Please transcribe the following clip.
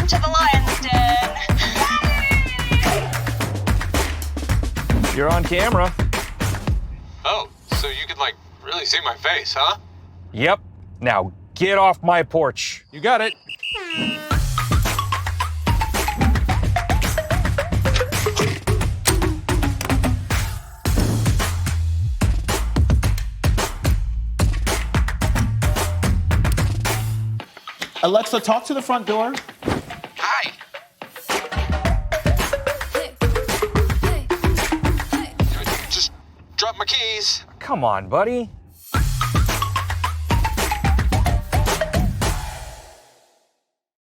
to the lion's den. You're on camera. Oh, so you can, like, really see my face, huh? Yep. Now get off my porch. You got it. Alexa, talk to the front door. Hi. Just drop my keys. Come on, buddy.